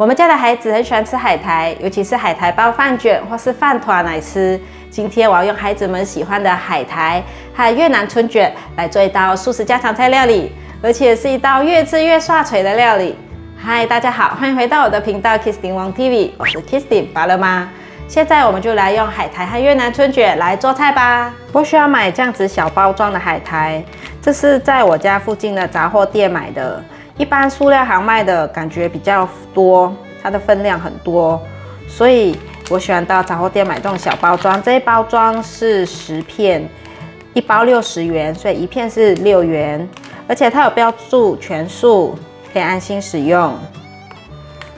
我们家的孩子很喜欢吃海苔，尤其是海苔包饭卷或是饭团来吃。今天我要用孩子们喜欢的海苔和越南春卷来做一道素食家常菜料理，而且是一道越吃越下垂的料理。嗨，大家好，欢迎回到我的频道 Kistin Wong TV， 我是 Kistin 拔了吗？现在我们就来用海苔和越南春卷来做菜吧。我需要买这样子小包装的海苔，这是在我家附近的杂货店买的。一般塑料行卖的感觉比较多，它的分量很多，所以我喜欢到杂货店买这种小包装。这一包装是10片，一包60元，所以一片是6元，而且它有标注全素，可以安心使用。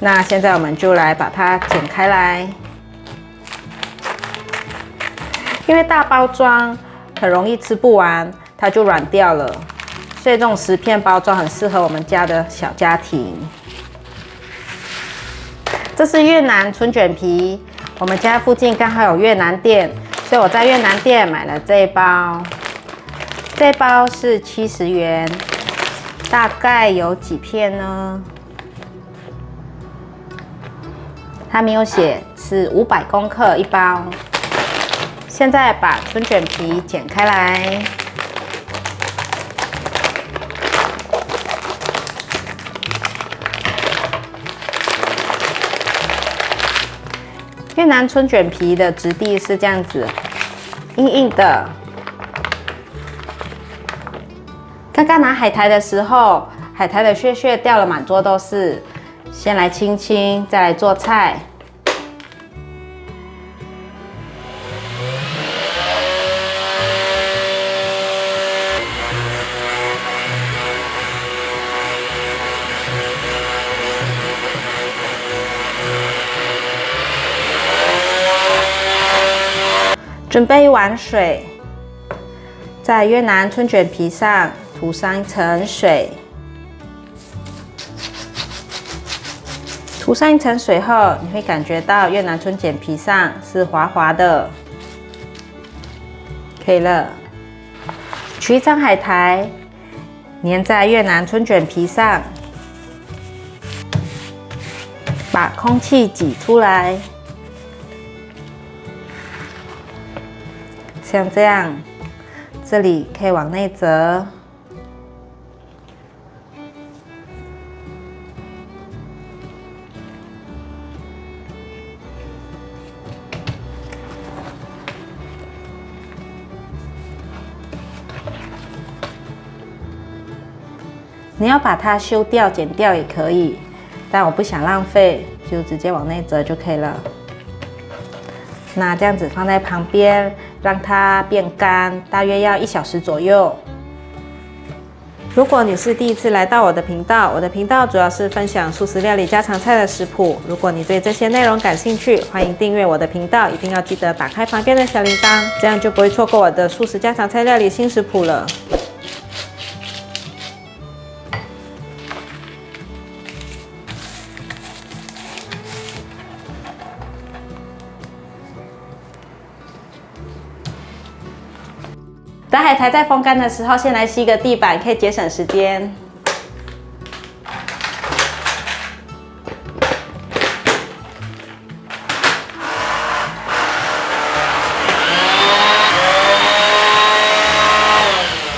那现在我们就来把它剪开来，因为大包装很容易吃不完，它就软掉了。所以这种10片包装很适合我们家的小家庭。这是越南春卷皮，我们家附近刚好有越南店，所以我在越南店买了这一包。这一包是70元，大概有几片呢？它没有写，是500公克一包。现在把春卷皮剪开来。越南春卷皮的质地是这样子，硬硬的。刚刚拿海苔的时候，海苔的屑掉了满桌都是。先来清清，再来做菜。准备一碗水，在越南春卷皮上涂上一层水。涂上一层水后，你会感觉到越南春卷皮上是滑滑的。可以了，取一张海苔，粘在越南春卷皮上，把空气挤出来。像这样，这里可以往内折。你要把它修掉、剪掉也可以，但我不想浪费，就直接往内折就可以了。那这样子放在旁边，让它变干，大约要1小时左右。如果你是第一次来到我的频道，我的频道主要是分享素食料理家常菜的食谱。如果你对这些内容感兴趣，欢迎订阅我的频道，一定要记得打开旁边的小铃铛，这样就不会错过我的素食家常菜料理新食谱了。等海苔在风干的时候，先来吸个地板，可以节省时间。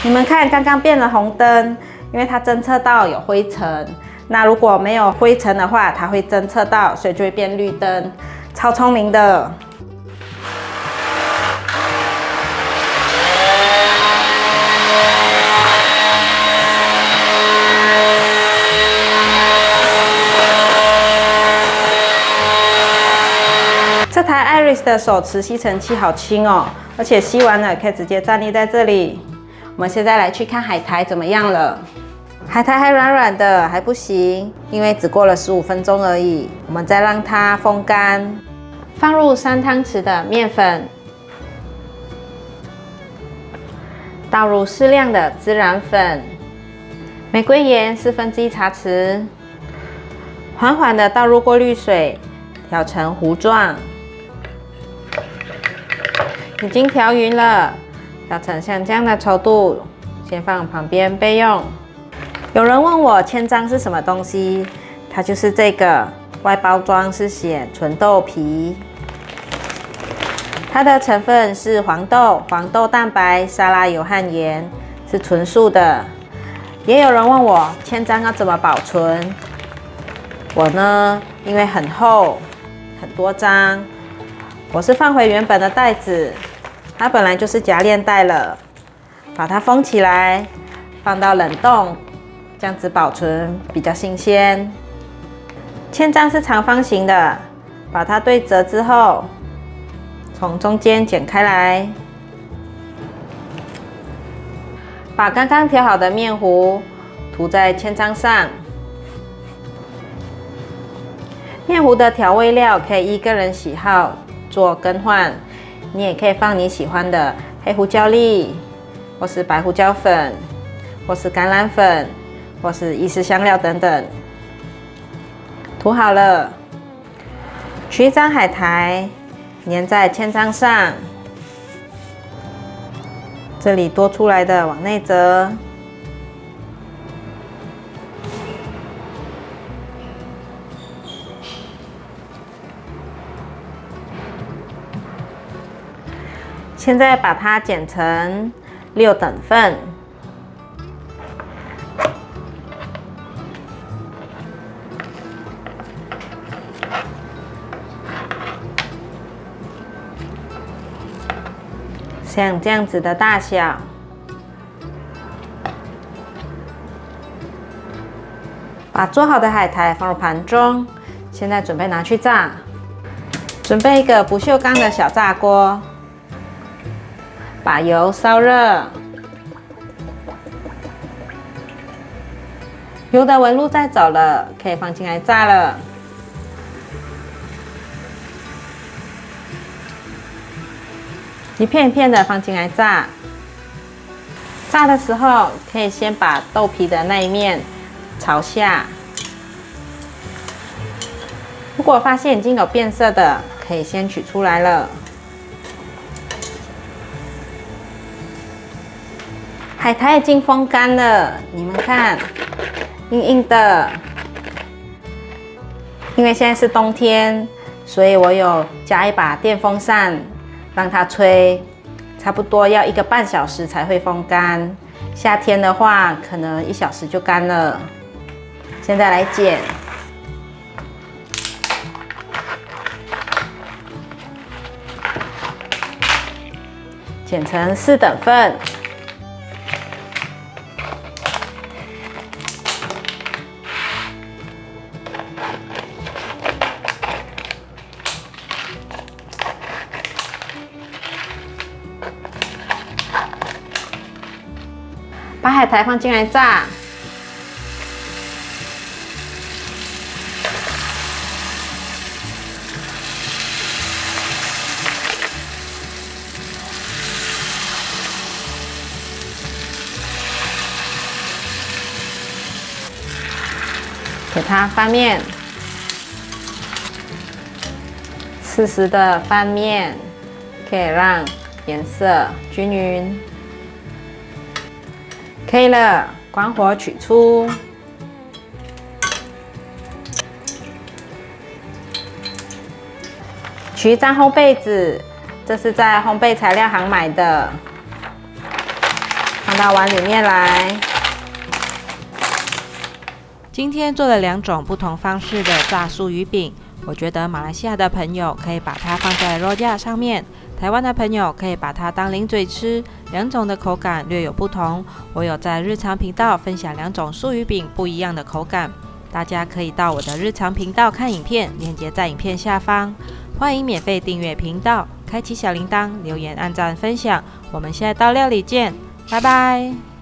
你们看，刚刚变了红灯，因为它侦测到有灰尘。那如果没有灰尘的话，它会侦测到，所以就会变绿灯，超聪明的。这台 Iris 的手持吸尘器好轻哦，而且吸完了可以直接站立在这里。我们现在来去看海苔怎么样了。海苔还软软的，还不行，因为只过了15分钟而已。我们再让它风干，放入3汤匙的面粉，倒入适量的孜然粉，玫瑰盐1/4茶匙，缓缓的倒入过滤水，调成糊状。已经调匀了，调成像这样的稠度，先放旁边备用。有人问我千张是什么东西，它就是这个外包装是写纯豆皮。它的成分是黄豆、黄豆蛋白、沙拉油和盐，是纯素的。也有人问我千张要怎么保存，我呢，因为很厚，很多张，我是放回原本的袋子，它本来就是夹链袋了，把它封起来，放到冷冻，这样子保存比较新鲜。千张是长方形的，把它对折之后，从中间剪开来，把刚刚调好的面糊涂在千张上。面糊的调味料可以依个人喜好做更换，你也可以放你喜欢的黑胡椒粒，或是白胡椒粉，或是橄榄粉，或是意式香料等等。涂好了，取一张海苔粘在千张上，这里多出来的往内折，现在把它剪成6等份。像这样子的大小，把做好的海苔放入盘中。现在准备拿去炸。准备一个不锈钢的小炸锅，把油烧热，油的纹路在走了，可以放进来炸了。一片一片的放进来炸。炸的时候，可以先把豆皮的那一面朝下。如果发现已经有变色的，可以先取出来了。海苔已经风干了，你们看，硬硬的。因为现在是冬天，所以我有加一把电风扇。让它吹，差不多要1个半小时才会风干。夏天的话，可能1小时就干了。现在来剪，剪成4等份。把海苔放进来炸，给它翻面，适时的翻面，可以让颜色均匀。可以了，关火取出。取一张烘焙纸，这是在烘焙材料行买的，放到碗里面来。今天做了2种不同方式的炸素鱼饼，我觉得马来西亚的朋友可以把它放在肉架上面，台湾的朋友可以把它当零嘴吃，2种的口感略有不同。我有在日常频道分享2种素鱼饼不一样的口感，大家可以到我的日常频道看影片，链接在影片下方。欢迎免费订阅频道，开启小铃铛，留言、按赞、分享。我们下一道料理见，拜拜。